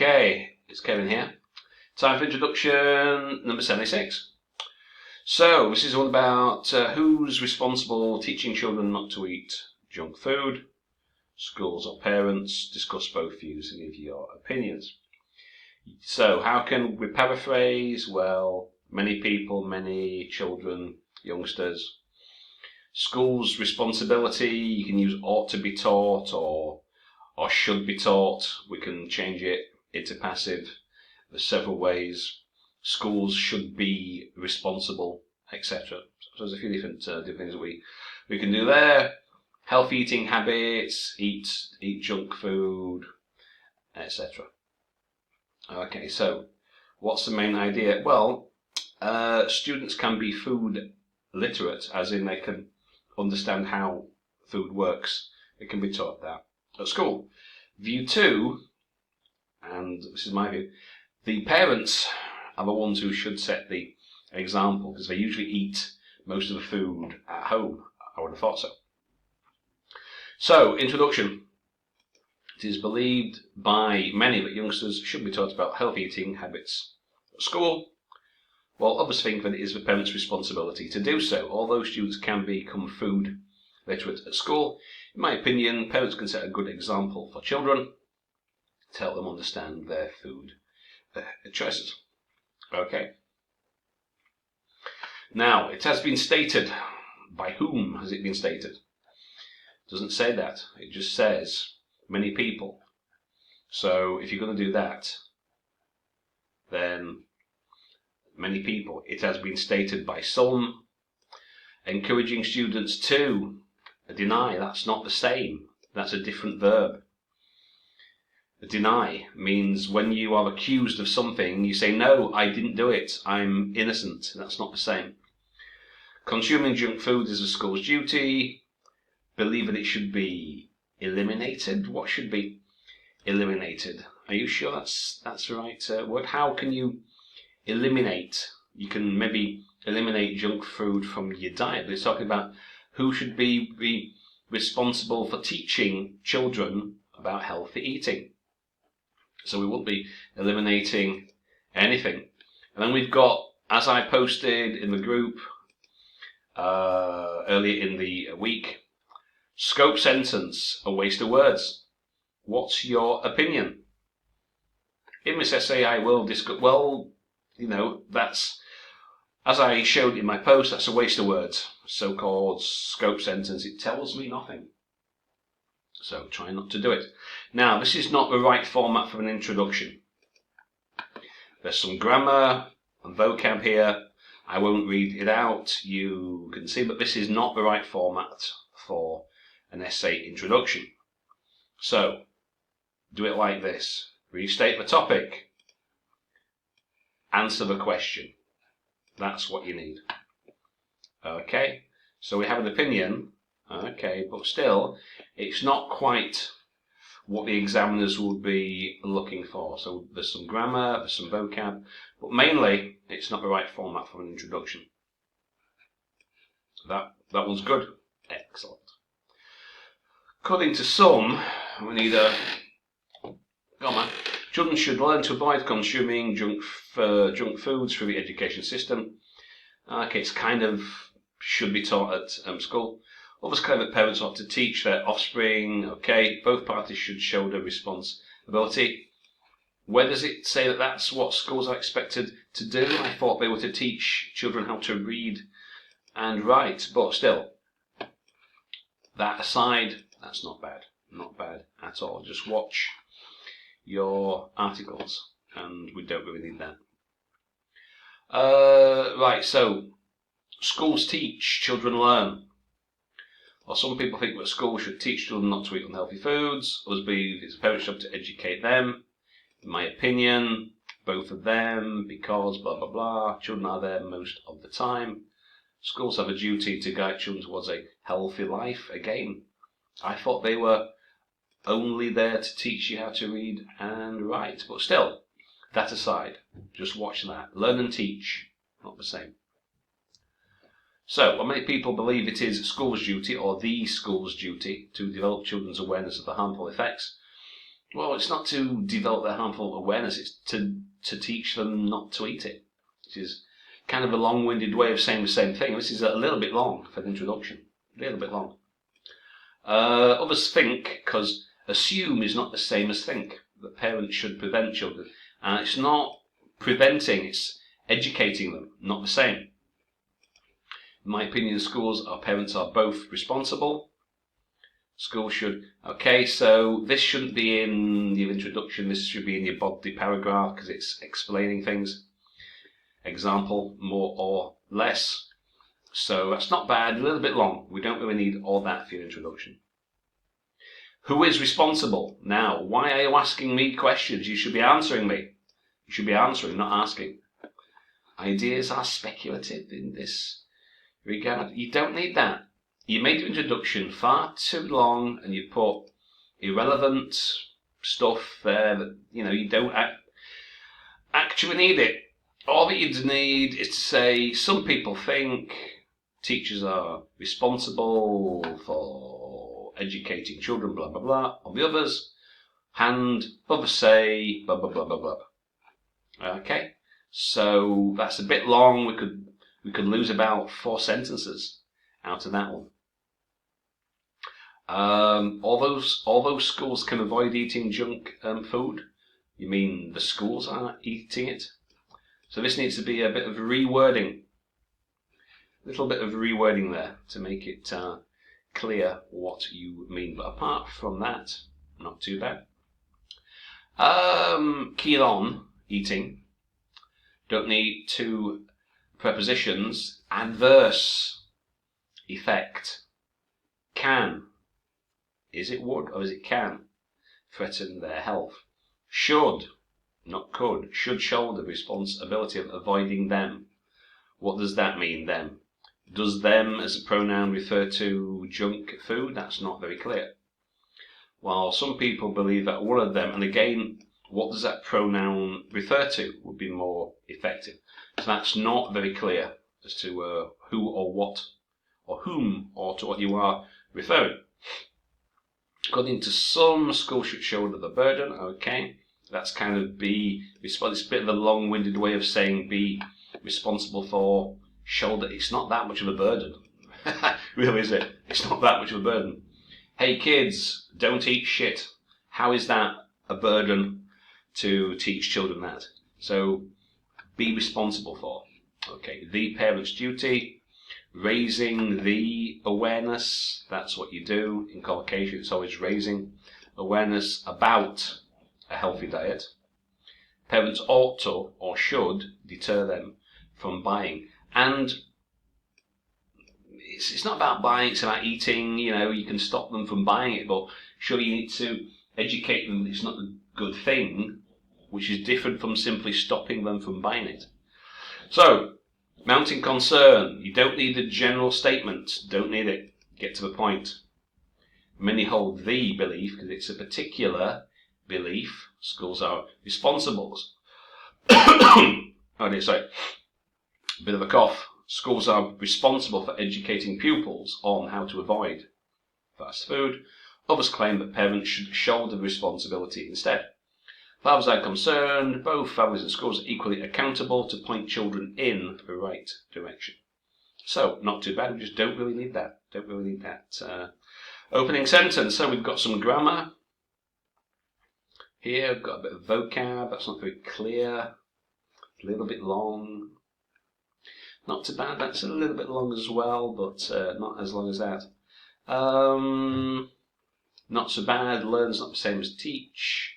Okay, it's Kevin here. Time for introduction number 76. So, this is all about who's responsible teaching children not to eat junk food. Schools or parents. Discuss both views and give your opinions. So, how can we paraphrase? Well, many people, many children, youngsters. School's responsibility, you can use ought to be taught or should be taught. We can change it into passive. There's several ways. Schools should be responsible, etc. So there's a few different things that we can do there. Healthy eating habits, eat junk food, etc. Okay, so what's the main idea? Well, students can be food literate, as in they can understand how food works. It can be taught that at school. View 2, and this is my view, the parents are the ones who should set the example, because they usually eat most of the food at home. I would have thought so. So, introduction. It is believed by many that youngsters should be taught about healthy eating habits at school, while others think that it is the parents' responsibility to do so. Although students can become food literate at school, in my opinion, parents can set a good example for children to help them understand their food choices. Okay. Now, it has been stated. By whom has it been stated? It doesn't say that. It just says many people. So if you're going to do that, then many people. It has been stated by some, encouraging students to deny. That's not the same. That's a different verb. Deny means when you are accused of something, you say, no, I didn't do it. I'm innocent. That's not the same. Consuming junk food is a school's duty. Believe that it should be eliminated. What should be eliminated? Are you sure that's the right word? How can you eliminate? You can maybe eliminate junk food from your diet, but it's talking about who should be responsible for teaching children about healthy eating. So we won't be eliminating anything. And then we've got, as I posted in the group earlier in the week, scope sentence, a waste of words. What's your opinion? In this essay I will discuss, well, that's, as I showed in my post, that's a waste of words. So-called scope sentence, it tells me nothing. So try not to do it. Now, this is not the right format for an introduction. There's some grammar and vocab here. I won't read it out. You can see, but this is not the right format for an essay introduction. So, do it like this. Restate the topic. Answer the question. That's what you need. Okay, so we have an opinion. Okay, but still, it's not quite what the examiners would be looking for. So there's some grammar, there's some vocab, but mainly it's not the right format for an introduction. That one's good. Excellent. According to some, we need a comma. Children should learn to avoid consuming junk foods through the education system. Okay, it's kind of should be taught at school. Others claim that parents ought to teach their offspring. Okay, both parties should show their responsibility. Where does it say that that's what schools are expected to do? I thought they were to teach children how to read and write, but still, that aside, that's not bad. Not bad at all. Just watch your articles, and we don't really need that. Right, so schools teach, children learn. Or some people think that schools should teach children not to eat unhealthy foods. Others believe it's a parent's job to educate them. In my opinion, both of them, because blah blah blah. Children are there most of the time. Schools have a duty to guide children towards a healthy life. Again, I thought they were only there to teach you how to read and write. But still, that aside, just watch that. Learn and teach, not the same. So, while many people believe it is school's duty, or the school's duty, to develop children's awareness of the harmful effects Well, it's not to develop their harmful awareness, it's to teach them not to eat it, which is kind of a long-winded way of saying the same thing. This is a little bit long for the introduction, a little bit long. Others think, because assume is not the same as think, that parents should prevent children. And it's not preventing, it's educating them, not the same. In my opinion, schools or parents are both responsible. Schools should, okay, so this shouldn't be in your introduction, this should be in your body paragraph because it's explaining things. Example, more or less. So that's not bad, a little bit long. We don't really need all that for your introduction. Who is responsible? Now, why are you asking me questions? You should be answering me. You should be answering, not asking. Ideas are speculative in this regard. You don't need that. You made your introduction far too long and you put irrelevant stuff there that, you don't actually need it. All that you need is to say some people think teachers are responsible for educating children, blah, blah, blah. On the others, others say, blah, blah, blah, blah, blah. Okay, so that's a bit long. We could lose about 4 sentences out of that one. Although schools can avoid eating junk food, you mean the schools are eating it? So this needs to be a bit of rewording. A little bit of rewording there to make it clear what you mean. But apart from that, not too bad. Keen on eating. Don't need 2 prepositions. Adverse effect. Can. Is it would or is it can threaten their health? Should, not could. Should shoulder the responsibility of avoiding them. What does that mean, them? Does them as a pronoun refer to junk food? That's not very clear. While some people believe that one of them, and again, what does that pronoun refer to would be more effective. So that's not very clear as to who or what, or whom, or to what you are referring. According to some, schools should shoulder the burden. Okay, that's kind of be responsible. It's a bit of a long-winded way of saying be responsible for shoulder. It's not that much of a burden. Really, is it? It's not that much of a burden. Hey kids, don't eat shit. How is that a burden to teach children that? So, be responsible for. Okay, the parent's duty. Raising the awareness, that's what you do. In collocation, it's always raising awareness about a healthy diet. Parents ought to or should deter them from buying. And it's not about buying, it's about eating. You can stop them from buying it, but surely you need to educate them it's not a good thing, which is different from simply stopping them from buying it. So, mounting concern. You don't need a general statement. Don't need it. Get to the point. Many hold the belief, because it's a particular belief, schools are responsible. Sorry. A bit of a cough. Schools are responsible for educating pupils on how to avoid fast food. Others claim that parents should shoulder the responsibility instead. As far as I'm concerned, both families and schools are equally accountable to point children in the right direction. So, not too bad, we just don't really need that. Opening sentence, so we've got some grammar. Here, we've got a bit of vocab, that's not very clear. A little bit long. Not too bad, that's a little bit long as well, but not as long as that. Not so bad, learn's not the same as teach.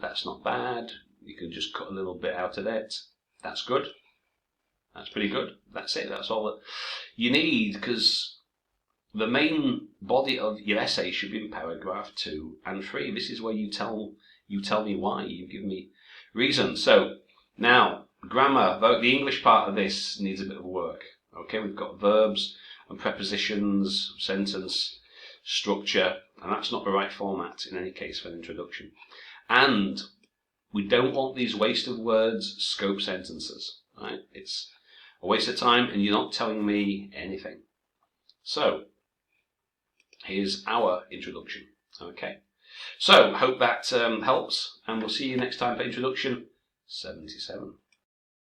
That's not bad. You can just cut a little bit out of it. That's good. That's pretty good. That's it. That's all that you need, because the main body of your essay should be in paragraph 2 and 3. This is where you tell me why. You give me reasons. So now grammar. The English part of this needs a bit of work. Okay, we've got verbs and prepositions, sentence structure, and that's not the right format in any case for an introduction. And we don't want these waste of words scope sentences, right? It's a waste of time and you're not telling me anything. So, here's our introduction, okay? So, hope that helps, and we'll see you next time for introduction 77.